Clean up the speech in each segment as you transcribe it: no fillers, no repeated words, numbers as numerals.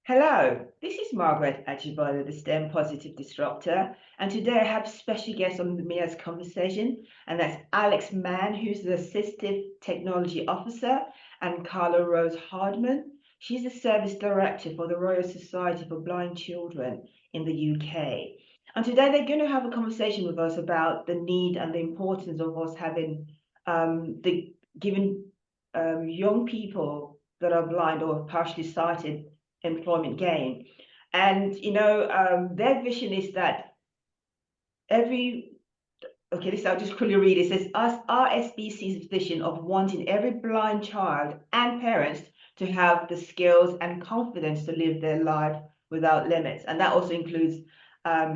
Hello, this is Margaret Ajibala, the STEM Positive Disruptor, and today I have special guest on the Mia's conversation, and that's Alex Mann, who's the Assistive Technology Officer, and Carla Rose-Hardman. She's the Service Director for the Royal Society for Blind Children in the UK. And today they're going to have a conversation with us about the need and the importance of us having the giving young people that are blind or partially sighted employment gain. And their vision is that I'll just quickly read it. It says us RSBC's vision of wanting every blind child and parents to have the skills and confidence to live their life without limits, and that also includes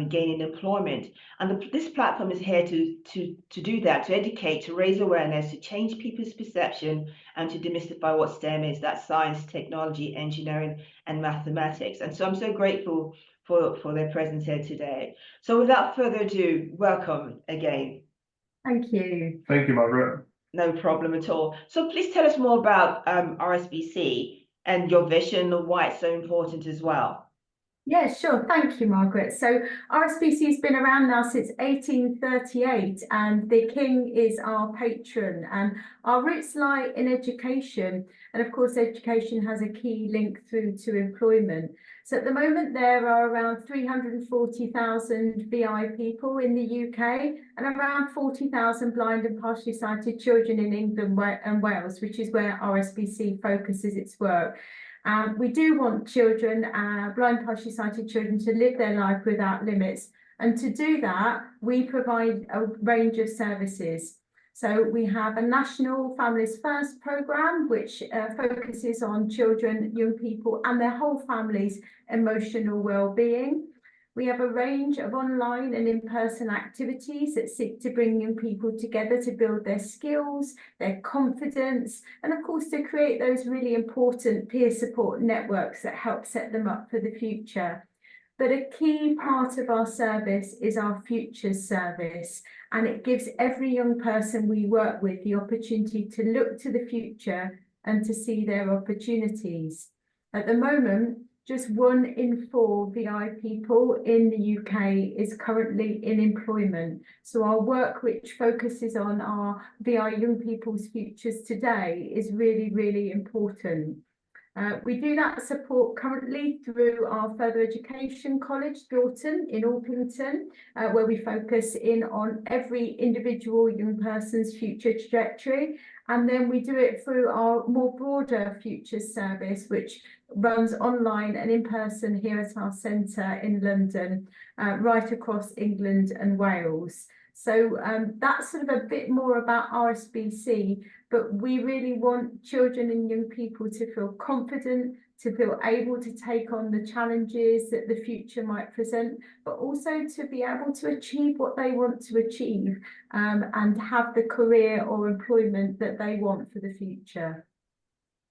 gaining employment. And this platform is here to do that, to educate, to raise awareness, to change people's perception, and to demystify what STEM is. That's science, technology, engineering, and mathematics. And so I'm so grateful for their presence here today. So without further ado, welcome again. Thank you. Thank you, Margaret. No problem at all. So please tell us more about RSBC and your vision and why it's so important as well. Yeah, sure. Thank you, Margaret. So RSBC has been around now since 1838, and the King is our patron, and our roots lie in education. And of course, education has a key link through to employment. So at the moment, there are around 340,000 BI people in the UK and around 40,000 blind and partially sighted children in England and Wales, which is where RSBC focuses its work. We do want children, blind, partially sighted children, to live their life without limits. And to do that, we provide a range of services. So we have a national Families First programme, which focuses on children, young people and their whole family's emotional well-being. We have a range of online and in-person activities that seek to bring young people together to build their skills, their confidence, and of course to create those really important peer support networks that help set them up for the future. But a key part of our service is our Futures service, and it gives every young person we work with the opportunity to look to the future and to see their opportunities. At the moment, just 1 in 4 VI people in the UK is currently in employment. So our work, which focuses on our VI young people's futures today, is really, really important. We do that support currently through our further education college, Broughton in Orpington, where we focus in on every individual young person's future trajectory. And then we do it through our more broader Futures service, which runs online and in person here at our centre in London, right across England and Wales. So that's sort of a bit more about RSBC, but we really want children and young people to feel confident, to feel able to take on the challenges that the future might present, but also to be able to achieve what they want to achieve and have the career or employment that they want for the future.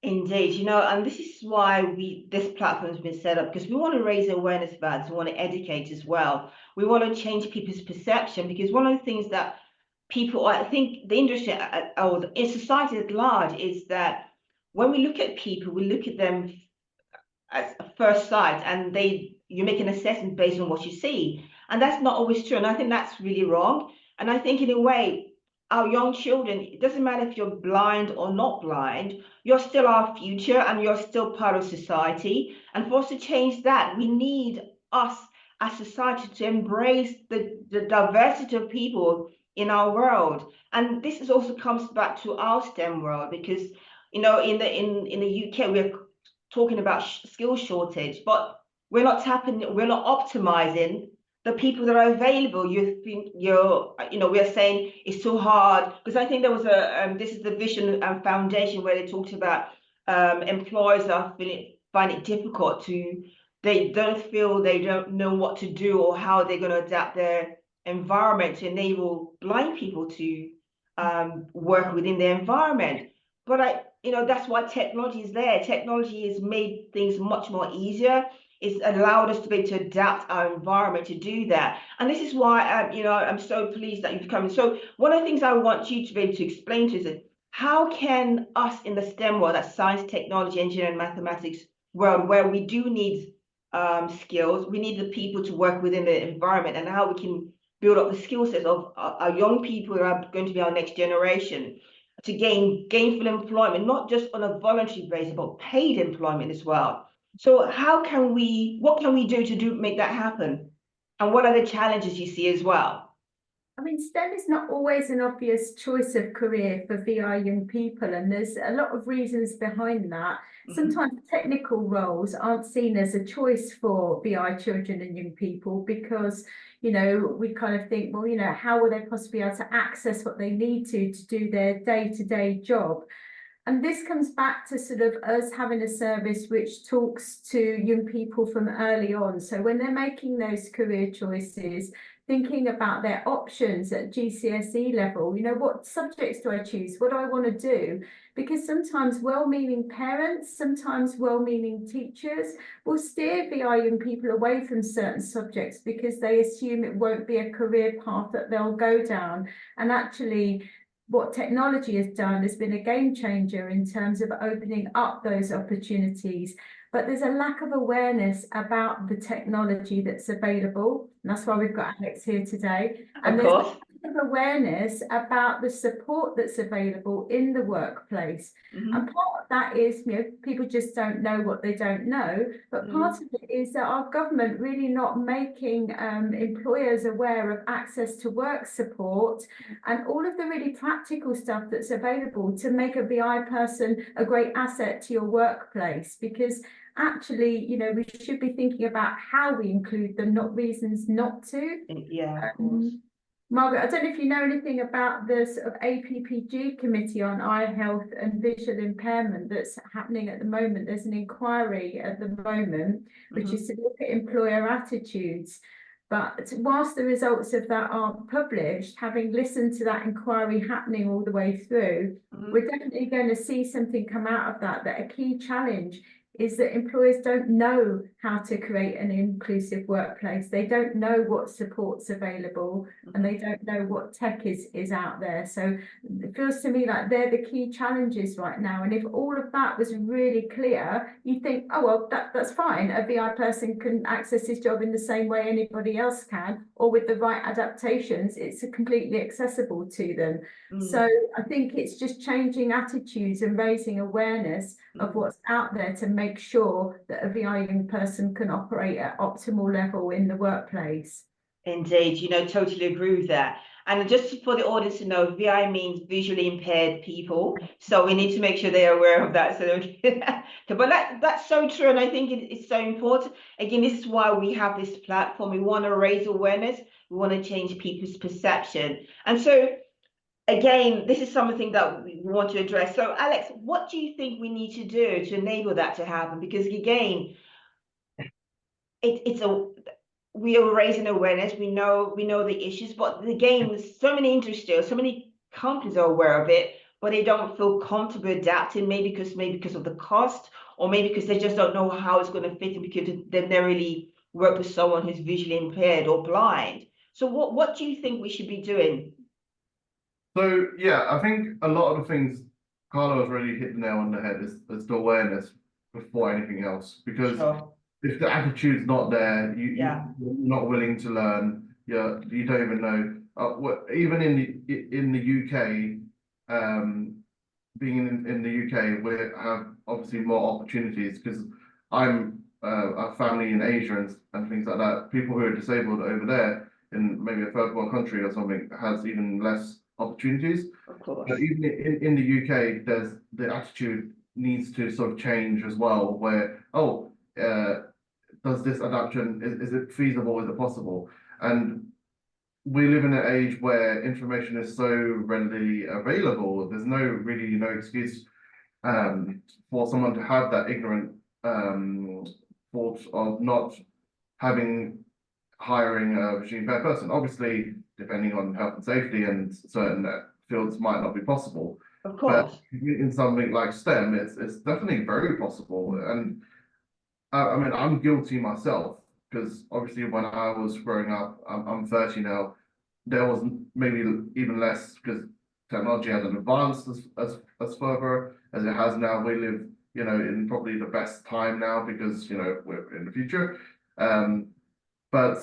Indeed, and this is why this platform has been set up, because we want to raise awareness about this. We want to educate as well. We want to change people's perception, because one of the things that people, I think the industry or in society at large, is that when we look at people, we look at them at first sight, and you make an assessment based on what you see, and that's not always true. And I think that's really wrong. And I think in a way, our young children, it doesn't matter if you're blind or not blind, you're still our future and you're still part of society. And for us to change that, we need us as society to embrace the diversity of people in our world. And this is also comes back to our STEM world, because in the UK we're talking about skill shortage, but we're not optimizing the people that are available. We're saying it's too hard, because I think there was this is the Vision Foundation, where they talked about employers find it difficult they don't know what to do or how they're going to adapt their environment to enable blind people to work within their environment. But that's why technology is there. Technology has made things much more easier. It's allowed us to be able to adapt our environment to do that. And this is why I'm so pleased that you've come. So one of the things I want you to be able to explain to us is, how can us in the STEM world, that's science, technology, engineering, mathematics, world where we do need skills. We need the people to work within the environment, and how we can build up the skill sets of our young people who are going to be our next generation to gain gainful employment, not just on a voluntary basis, but paid employment as well. So what can we do to make that happen? And what are the challenges you see as well? I mean, STEM is not always an obvious choice of career for VI young people, and there's a lot of reasons behind that. Sometimes technical roles aren't seen as a choice for VI children and young people because, you know, we kind of think, well, you know, how will they possibly be able to access what they need to do their day-to-day job? And this comes back to sort of us having a service which talks to young people from early on. So when they're making those career choices, thinking about their options at GCSE level, you know, what subjects do I choose? What do I want to do? Because sometimes well-meaning parents, sometimes well-meaning teachers will steer VI young people away from certain subjects because they assume it won't be a career path that they'll go down. And actually, what technology has done has been a game changer in terms of opening up those opportunities. But there's a lack of awareness about the technology that's available. And that's why we've got Alex here today. And there's a lack of awareness about the support that's available in the workplace. And part of that is, you know, people just don't know what they don't know. But part of it is that our government really not making employers aware of access to work support and all of the really practical stuff that's available to make a VI person a great asset to your workplace. Because actually, you know, we should be thinking about how we include them, not reasons not to. Yeah, of course. Margaret, I don't know if you know anything about the sort of APPG committee on eye health and visual impairment that's happening at the moment. There's an inquiry at the moment, which is to look at employer attitudes. But whilst the results of that aren't published, having listened to that inquiry happening all the way through, we're definitely going to see something come out of that a key challenge is that employers don't know how to create an inclusive workplace. They don't know what support's available and they don't know what tech is out there. So it feels to me like they're the key challenges right now. And if all of that was really clear, you think, oh, well, that's fine. A VI person can access his job in the same way anybody else can, or with the right adaptations, it's completely accessible to them. So I think it's just changing attitudes and raising awareness of what's out there to make sure that a VI young person can operate at optimal level in the workplace. Indeed, you know, totally agree with that. And just for the audience to know, VI means visually impaired people. So we need to make sure they're aware of that. So, but that's so true. And I think it's so important. Again, this is why we have this platform. We want to raise awareness. We want to change people's perception. And so, again, this is something that we want to address. So, Alex, what do you think we need to do to enable that to happen? Because again, we are raising awareness. We know the issues, but again, so many industries, so many companies are aware of it, but they don't feel comfortable adapting. Maybe because of the cost, or maybe because they just don't know how it's going to fit in because they've never really worked with someone who's visually impaired or blind. So, what do you think we should be doing? So yeah, I think a lot of the things Carla has really hit the nail on the head is the awareness before anything else. Because if the attitude's not there, you're not willing to learn. You don't even know. Even in the UK, being in the UK, we have obviously more opportunities because I'm a family in Asia and things like that. People who are disabled over there in maybe a third world country or something has even less opportunities. Of course. But even in the UK, there's the attitude needs to sort of change as well, where does this adaptation is it feasible, is it possible? And we live in an age where information is so readily available. There's no excuse for someone to have that ignorant thought of not hiring a visually impaired person. Obviously, depending on health and safety and certain fields might not be possible. Of course. But in something like STEM, it's definitely very possible. And I mean, I'm guilty myself because obviously when I was growing up, I'm 30 now, there was maybe even less because technology hasn't advanced as further as it has now. We live, you know, in probably the best time now because, you know, we're in the future. But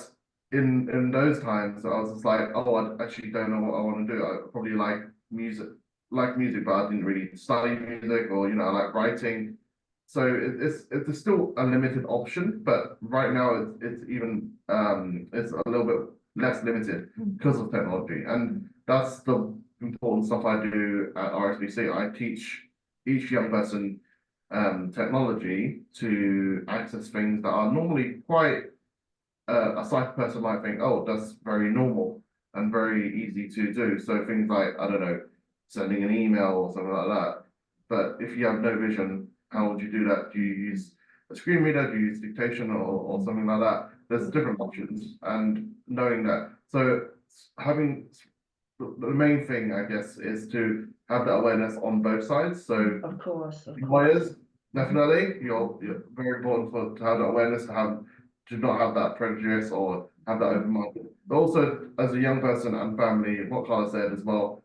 in those times, I was just like, oh, I actually don't know what I want to do. I probably like music, but I didn't really study music, or you know, I like writing. So it's still a limited option, but right now it's even it's a little bit less limited because of technology, and that's the important stuff I do at RSBC. I teach each young person technology to access things that are normally quite a sighted person might think, oh, that's very normal and very easy to do. So things like, I don't know, sending an email or something like that. But if you have no vision, how would you do that? Do you use a screen reader? Do you use dictation or something like that? There's different options, and knowing that. So having the main thing, I guess, is to have that awareness on both sides. So Of course. employers, definitely, you're very important to have that awareness, to not have that prejudice or have that open mind. But also, as a young person and family, what Carla said as well,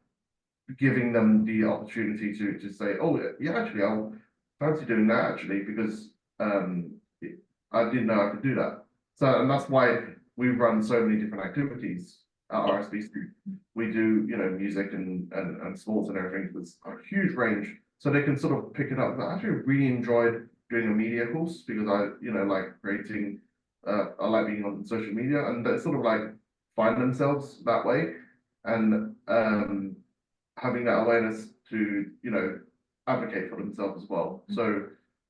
giving them the opportunity to say, oh, yeah, actually, I'll fancy doing that actually, because I didn't know I could do that. So, and that's why we run so many different activities at RSBC. We do, you know, music and sports and everything. There's a huge range, so they can sort of pick it up. I actually really enjoyed doing a media course because I, you know, like creating. I like being on social media, and they sort of like find themselves that way, and having that awareness to, you know, advocate for themselves as well. So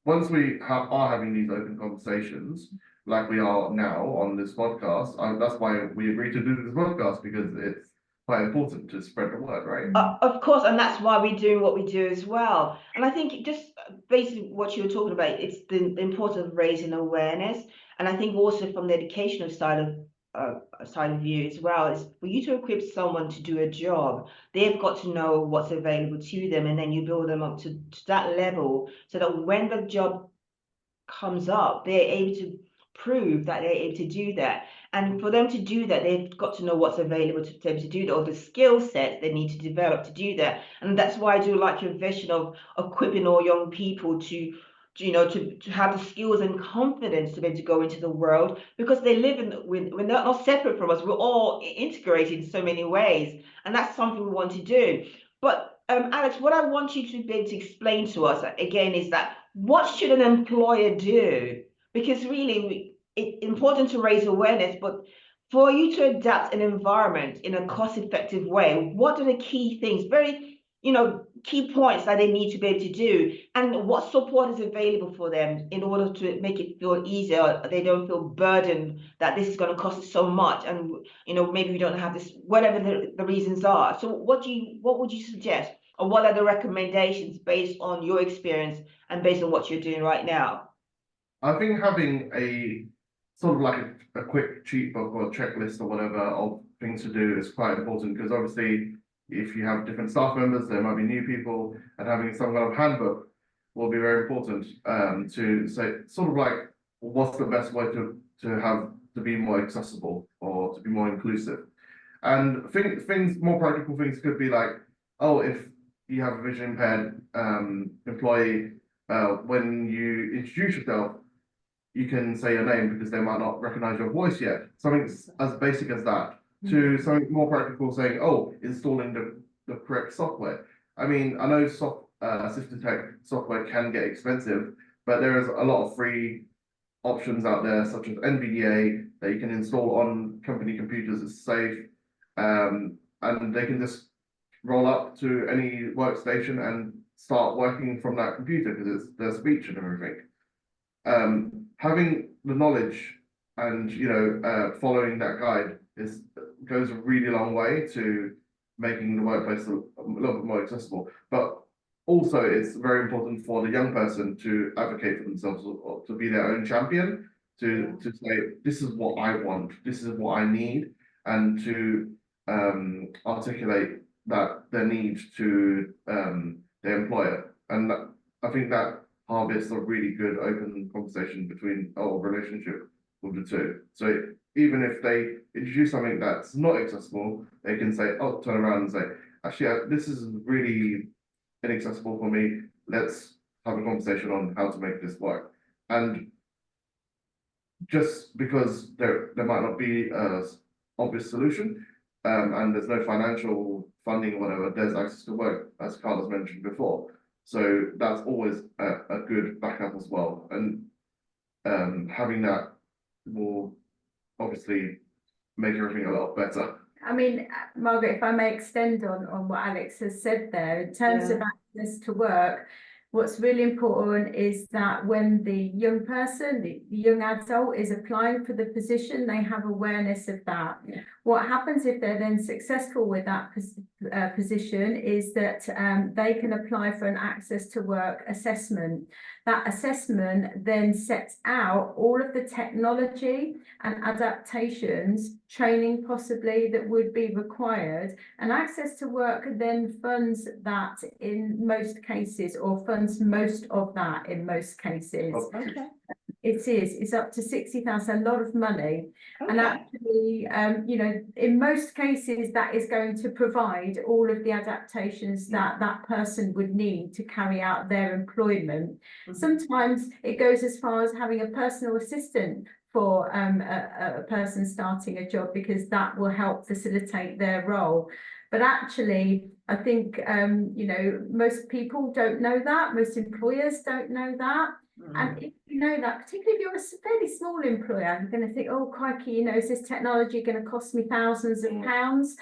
once we are having these open conversations, like we are now on this podcast, that's why we agreed to do this podcast, because it's quite important to spread the word, right? Of course, and that's why we do what we do as well. And I think just basically what you were talking about, it's the importance of raising awareness. And I think also from the educational side of view as well, is for you to equip someone to do a job, they've got to know what's available to them, and then you build them up to that level so that when the job comes up, they're able to prove that they're able to do that. And for them to do that, they've got to know what's available to them to do that, or the skill sets they need to develop to do that. And that's why I do like your vision of equipping all young people to you know, to have the skills and confidence to be able to go into the world, because they live we're not separate from us. We're all integrated in so many ways, and that's something we want to do. But Alex, what I want you to be able to explain to us again is that what should an employer do? Because really, it's important to raise awareness, but for you to adapt an environment in a cost-effective way, what are the key things? Very, you know, key points that they need to be able to do, and what support is available for them in order to make it feel easier. They don't feel burdened that this is going to cost us so much, and you know, maybe we don't have this, whatever the reasons are. So what would you suggest, or what are the recommendations based on your experience and based on what you're doing right now? I think having a sort of like a quick cheat book or checklist or whatever of things to do is quite important, because obviously if you have different staff members, there might be new people, and having some kind of handbook will be very important to say sort of like what's the best way to be more accessible or to be more inclusive. And more practical things could be like, oh, if you have a vision impaired employee, when you introduce yourself, you can say your name because they might not recognize your voice yet. Something as basic as that. To something more practical, saying, oh, installing the correct software. I mean, I know assistive tech software can get expensive, but there is a lot of free options out there, such as NVDA, that you can install on company computers. It's safe, and they can just roll up to any workstation and start working from that computer because it's their speech and everything. Having the knowledge and, you know, following that guide goes a really long way to making the workplace a little bit more accessible. But also, it's very important for the young person to advocate for themselves, or to be their own champion, to say, this is what I want, this is what I need, and to articulate their need to their employer. And I think that harvests a really good open conversation relationship with the two. So even if they introduce something that's not accessible, they can say, turn around and say, actually, this is really inaccessible for me. Let's have a conversation on how to make this work. And just because there might not be a obvious solution, and there's no financial funding or whatever, there's access to work, as Carla's mentioned before. So that's always a good backup as well. And having that will obviously make everything a lot better. I mean, Margaret, if I may extend on what Alex has said there, in terms of access to work, what's really important is that when the young person, the young adult is applying for the position, they have awareness of that. Yeah. What happens if they're then successful with that position is that they can apply for an access to work assessment. That assessment then sets out all of the technology and adaptations, training possibly, that would be required, and access to work then funds that in most cases, or funds most of that in most cases. Okay. It's up to 60,000, a lot of money. Okay. And actually, you know, in most cases, that is going to provide all of the adaptations that that person would need to carry out their employment. Mm-hmm. Sometimes it goes as far as having a personal assistant for a person starting a job, because that will help facilitate their role. But actually, I think, you know, most people don't know that, most employers don't know that. And if you know that, particularly if you're a fairly small employer, you're going to think, oh, crikey, you know, is this technology going to cost me thousands of pounds?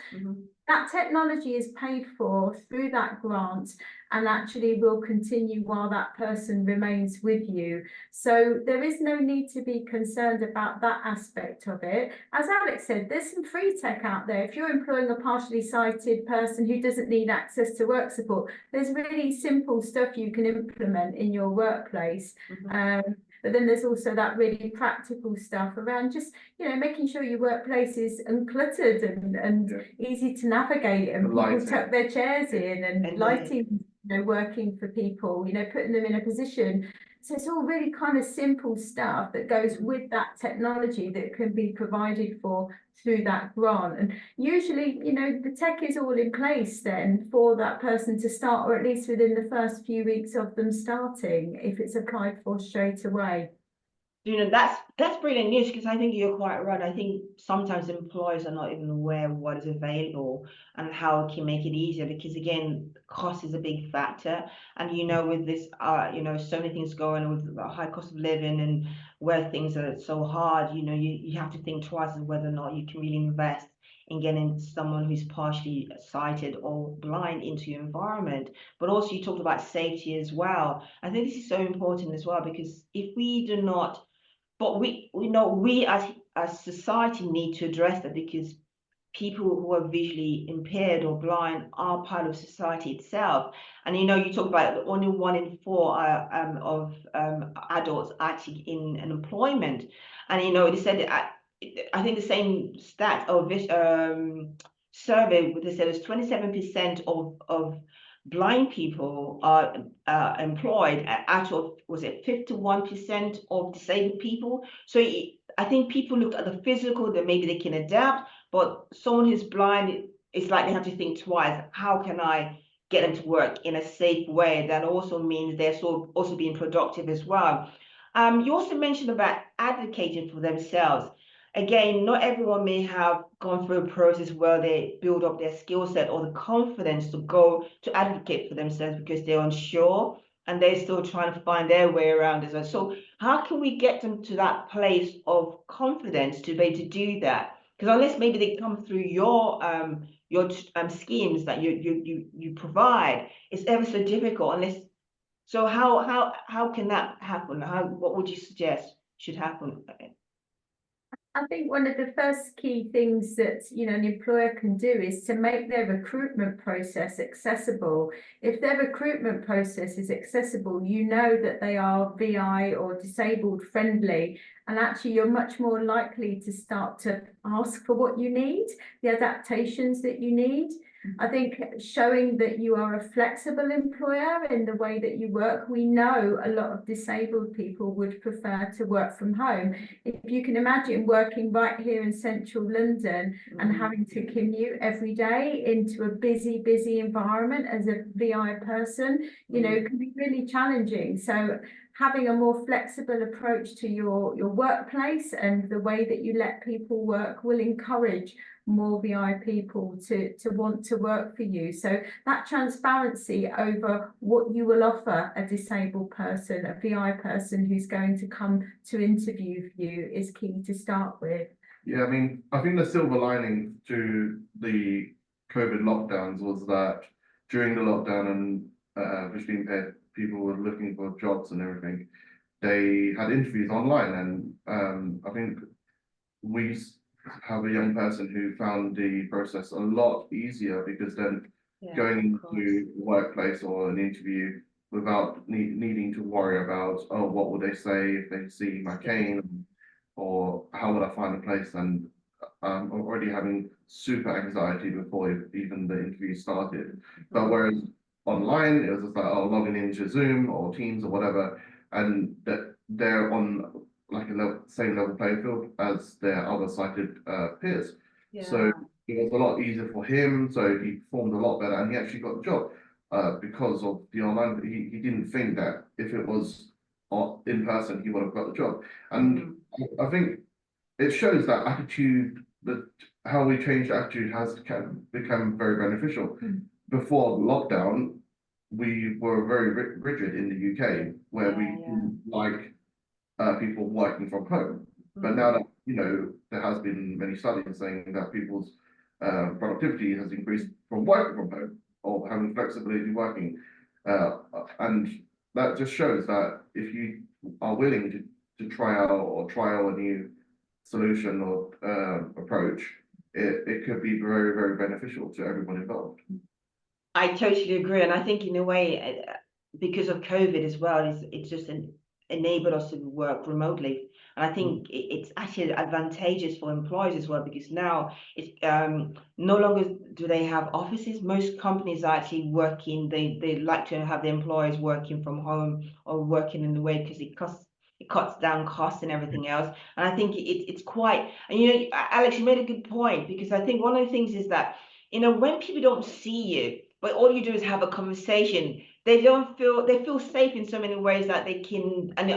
That technology is paid for through that grant, and actually will continue while that person remains with you. So there is no need to be concerned about that aspect of it. As Alex said, there's some free tech out there. If you're employing a partially sighted person who doesn't need access to work support, there's really simple stuff you can implement in your workplace. But then there's also that really practical stuff around just, you know, making sure your workplace is uncluttered and easy to navigate, and people tuck their chairs in, and lighting, you know, working for people, you know, putting them in a position. So it's all really kind of simple stuff that goes with that technology that can be provided for through that grant. And usually, you know, the tech is all in place then for that person to start, or at least within the first few weeks of them starting, if it's applied for straight away. You know, that's brilliant news, because I think you're quite right. I think sometimes employers are not even aware of what is available and how it can make it easier, because again, cost is a big factor. And you know, with this you know, so many things going on with the high cost of living and where things are so hard, you know, you have to think twice as whether or not you can really invest in getting someone who's partially sighted or blind into your environment. But also you talked about safety as well. I think this is so important as well, because if we do not, but we know we as society need to address that, because people who are visually impaired or blind are part of society itself. And you know, you talk about only 1 in 4 of adults actually in employment. And you know, they said, I think the same stat of this survey, they said is 27% of blind people are employed out of, was it 51% of disabled people? So I think people look at the physical, that maybe they can adapt, but someone who's blind, it's like they have to think twice. How can I get them to work in a safe way? That also means they're also being productive as well. You also mentioned about advocating for themselves. Again, not everyone may have gone through a process where they build up their skill set or the confidence to go to advocate for themselves, because they're unsure and they're still trying to find their way around as well. So how can we get them to that place of confidence to be able to do that? Because unless maybe they come through your schemes that you provide, it's ever so difficult. Unless, so how can that happen? What would you suggest should happen? I think one of the first key things that, you know, an employer can do is to make their recruitment process accessible. If their recruitment process is accessible, you know that they are VI or disabled friendly, and actually you're much more likely to start to ask for what you need, the adaptations that you need. I think showing that you are a flexible employer in the way that you work. We know a lot of disabled people would prefer to work from home. If you can imagine working right here in central London and having to commute every day into a busy environment as a VI person, you know, it can be really challenging. So having a more flexible approach to your workplace and the way that you let people work will encourage more VI people to want to work for you. So that transparency over what you will offer a disabled person, a VI person who's going to come to interview for you, is key to start with. Yeah, I mean, I think the silver lining to the COVID lockdowns was that during the lockdown and visually impaired people were looking for jobs and everything, they had interviews online, and I think we have a young person who found the process a lot easier, because then going into the workplace or an interview without needing to worry about, oh, what will they say if they see my cane, or how would I find a place, and I'm already having super anxiety before even the interview started. But whereas online, it was just like, oh, logging into Zoom or Teams or whatever, and that they're on like a same level playing field as their other sighted peers. So it was a lot easier for him. So he performed a lot better, and he actually got the job because of the online. He didn't think that if it was in person, he would have got the job. And I think it shows that attitude, that how we change attitude has become very beneficial. Before lockdown, we were very rigid in the UK, where we didn't like people working from home. But now that, you know, there has been many studies saying that people's productivity has increased from working from home or having flexibility working. And that just shows that if you are willing to try out a new solution or approach, it could be very, very beneficial to everyone involved. I totally agree. And I think in a way, because of COVID as well, it's just enabled us to work remotely. And I think it's actually advantageous for employers as well, because now it's no longer do they have offices. Most companies are actually working, they like to have the employees working from home or working in the way, because it cuts down costs and everything else. And I think it's quite, and you know, Alex, you made a good point, because I think one of the things is that, you know, when people don't see you, but all you do is have a conversation, they feel safe in so many ways that they can, and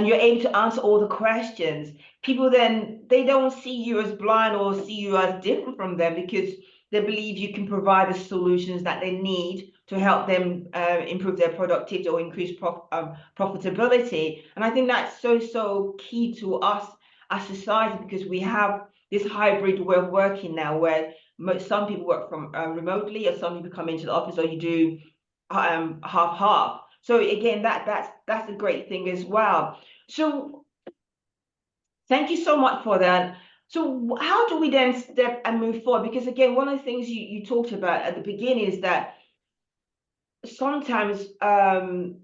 you're able to answer all the questions. People then, they don't see you as blind or see you as different from them, because they believe you can provide the solutions that they need to help them improve their productivity or increase profitability. And I think that's so key to us as society, because we have this hybrid way of working now, where some people work from remotely, or some people come into the office, or you do half. So again, that's a great thing as well. So thank you so much for that. So how do we then step and move forward? Because again, one of the things you talked about at the beginning is that sometimes from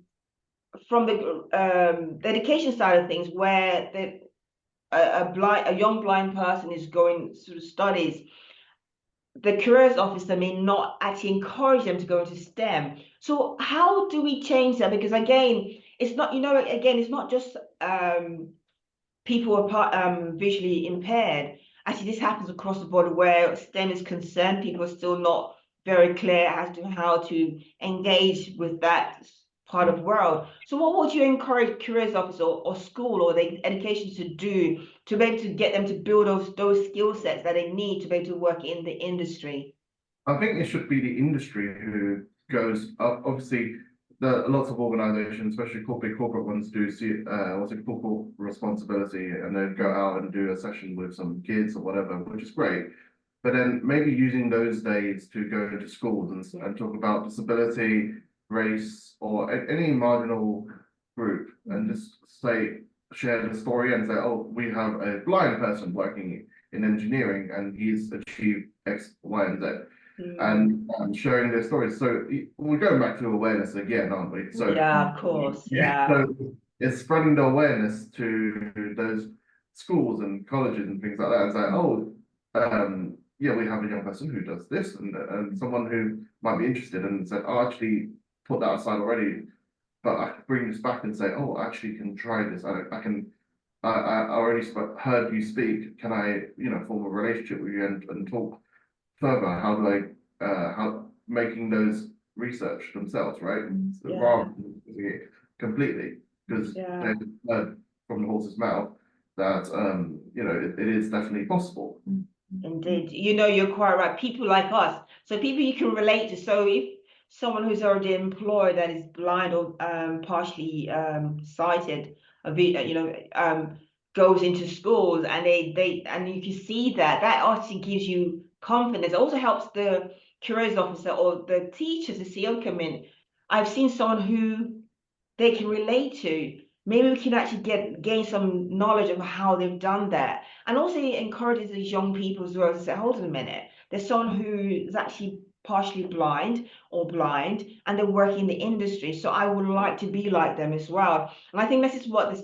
the education side of things, where a young blind person is going through studies, the careers officer may not actually encourage them to go into STEM. So how do we change that? Because again, it's not, you know, again, it's not just people who are visually impaired. Actually, this happens across the board where STEM is concerned. People are still not very clear as to how to engage with that part of the world. So what would you encourage careers officers or school or the education to do to be able to get them to build those skill sets that they need to be able to work in the industry? I think it should be the industry who goes up. Obviously, lots of organisations, especially corporate ones, do see corporate responsibility, and then go out and do a session with some kids or whatever, which is great. But then maybe using those days to go into schools and talk about disability, race, or any marginal group, and just share the story and say, oh, we have a blind person working in engineering, and he's achieved X, Y, and Z. And sharing their stories. So we're going back to awareness again, aren't we? So yeah, of course. Yeah. So it's spreading the awareness to those schools and colleges and things like that, and say, oh, yeah, we have a young person who does this, and someone who might be interested and said, "Oh, actually put that aside already, but I could bring this back and say, oh, I actually can try this. I already heard you speak. Can I, form a relationship with you and talk further? How do how making those research themselves, right? So Yeah. rather than doing it completely, because Yeah. they've heard from the horse's mouth that, it is definitely possible. Indeed, you're quite right. People like us, so people you can relate to. So if someone who's already employed that is blind or partially sighted, goes into schools and and you can see that obviously gives you confidence. It also helps the careers officer or the teachers to see, okay, I've seen someone who they can relate to. Maybe we can actually gain some knowledge of how they've done that. And also it encourages these young people as well to say, hold on a minute, there's someone who is actually partially blind or blind and they're working in the industry. So I would like to be like them as well. And I think this is what the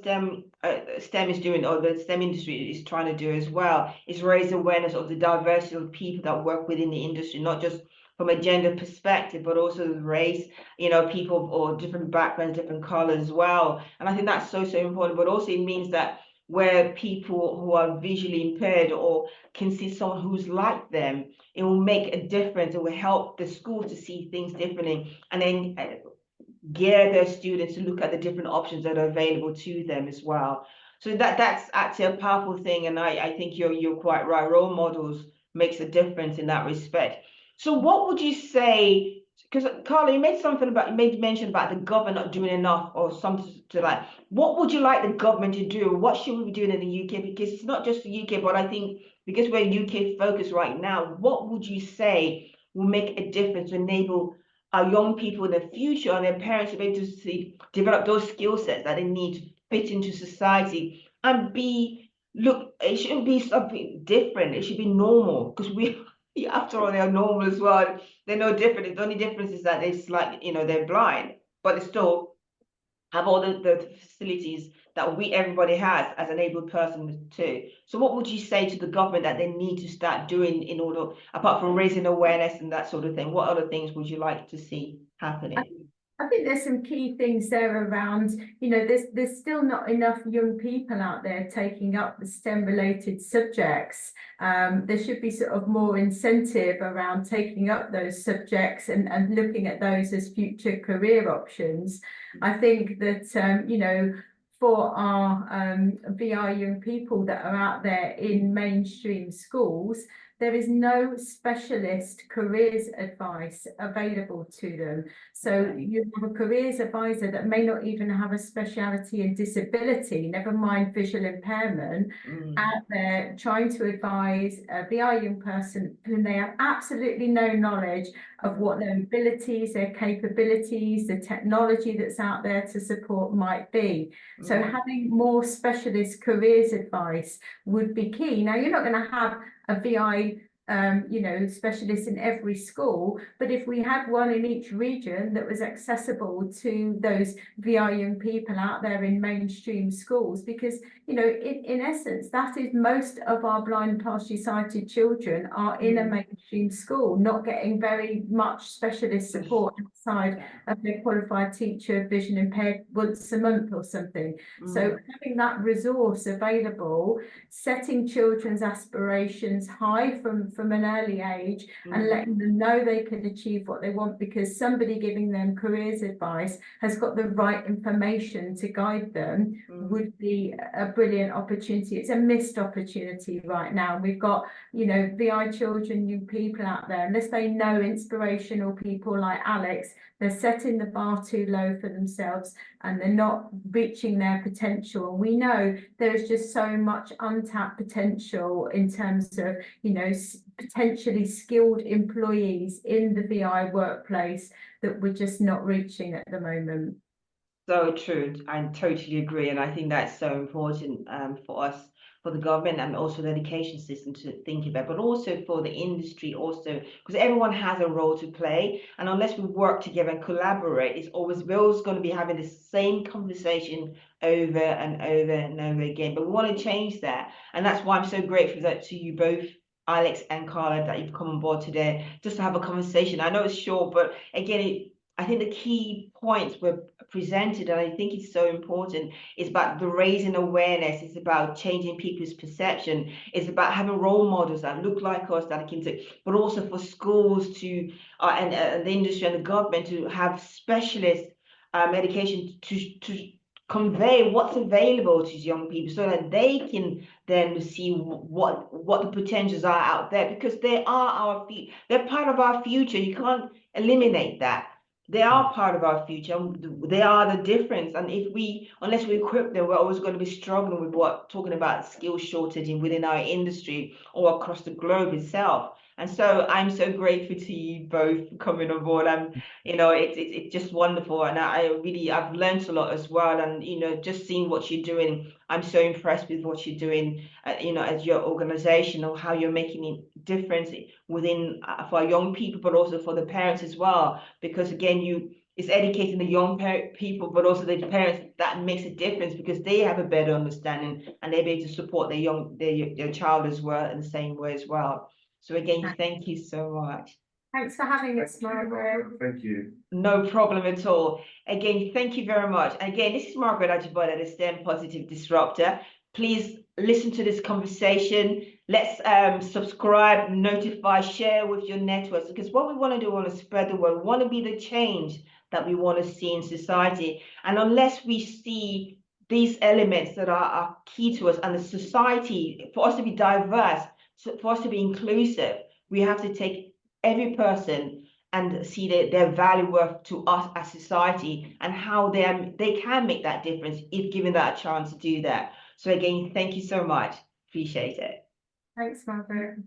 STEM is doing, or the STEM industry is trying to do as well, is raise awareness of the diversity of people that work within the industry, not just from a gender perspective, but also race, people or different backgrounds, different colors as well. And I think that's so important. But also it means that where people who are visually impaired or can see someone who's like them, it will make a difference. It will help the school to see things differently, and then gear their students to look at the different options that are available to them as well. So that's actually a powerful thing, and I think you're quite right. Role models makes a difference in that respect. So what would you say? Because Carla, you made mention about the government not doing enough or something to that. What would you like the government to do? What should we be doing in the UK? Because it's not just the UK, but I think because we're UK focused right now, what would you say will make a difference to enable our young people in the future and their parents to be able to develop those skill sets that they need to fit into society and it shouldn't be something different. It should be normal because after all, they're normal as well. They're no different. The only difference is that they're blind, but they still have all the facilities that everybody has as an able person too. So what would you say to the government that they need to start doing in order, apart from raising awareness and that sort of thing, what other things would you like to see happening? I think there's some key things there around, there's still not enough young people out there taking up the STEM related subjects. There should be sort of more incentive around taking up those subjects and looking at those as future career options. I think that, for our VI young people that are out there in mainstream schools, there is no specialist careers advice available to them. So you have a careers advisor that may not even have a speciality in disability, never mind visual impairment, out there trying to advise a VI young person whom they have absolutely no knowledge of what their abilities, their capabilities, the technology that's out there to support might be. So having more specialist careers advice would be key. Now, you're not going to have a VI specialist in every school, but if we had one in each region that was accessible to those VI young people out there in mainstream schools, because in essence that is most of our blind and partially sighted children are in a mainstream school, not getting very much specialist support outside of their qualified teacher vision impaired once a month or something. So having that resource available, setting children's aspirations high from an early age, and letting them know they can achieve what they want because somebody giving them careers advice has got the right information to guide them would be a brilliant opportunity. It's a missed opportunity right now. We've got, VI children, young people out there, unless they know inspirational people like Alex, they're setting the bar too low for themselves and they're not reaching their potential. And we know there is just so much untapped potential in terms of, potentially skilled employees in the VI workplace that we're just not reaching at the moment. So true. I totally agree. And I think that's so important for us, for the government and also the education system to think about, but also for the industry also, because everyone has a role to play. And unless we work together and collaborate, we're always going to be having the same conversation over and over and over again. But we want to change that. And that's why I'm so grateful to you both Alex and Carla, that you've come on board today just to have a conversation. I know it's short, but again, I think the key points were presented, and I think it's so important. It's about the raising awareness. It's about changing people's perception. It's about having role models that look like us, that can do, but also for schools to and the industry and the government to have specialist education to convey what's available to young people, so that they can then see what the potentials are out there, because they are they're part of our future. You can't eliminate that. They are part of our future. They are the difference. And unless we equip them, we're always going to be struggling with talking about skill shortage within our industry or across the globe itself. And so I'm so grateful to you both for coming on board. It's just wonderful. And I've learned a lot as well. And, just seeing what you're doing, I'm so impressed with what you're doing, as your organization, or how you're making a difference within for our young people, but also for the parents as well. Because again, it's educating the young people, but also the parents, that makes a difference, because they have a better understanding and they're able to support their child as well in the same way as well. So again, thank you so much. Thanks for having us, Margaret. Thank you. No problem at all. Again, thank you very much. And again, this is Margaret Ajibode, the STEM Positive Disruptor. Please listen to this conversation. Let's subscribe, notify, share with your networks, because what we want to do, we want to spread the word. We want to be the change that we want to see in society. And unless we see these elements that are key to us and the society, for us to be diverse, for us to be inclusive, we have to take every person and see their value worth to us as society, and how they can make that difference if given that chance to do that. So again, thank you so much. Appreciate it. Thanks, Margaret.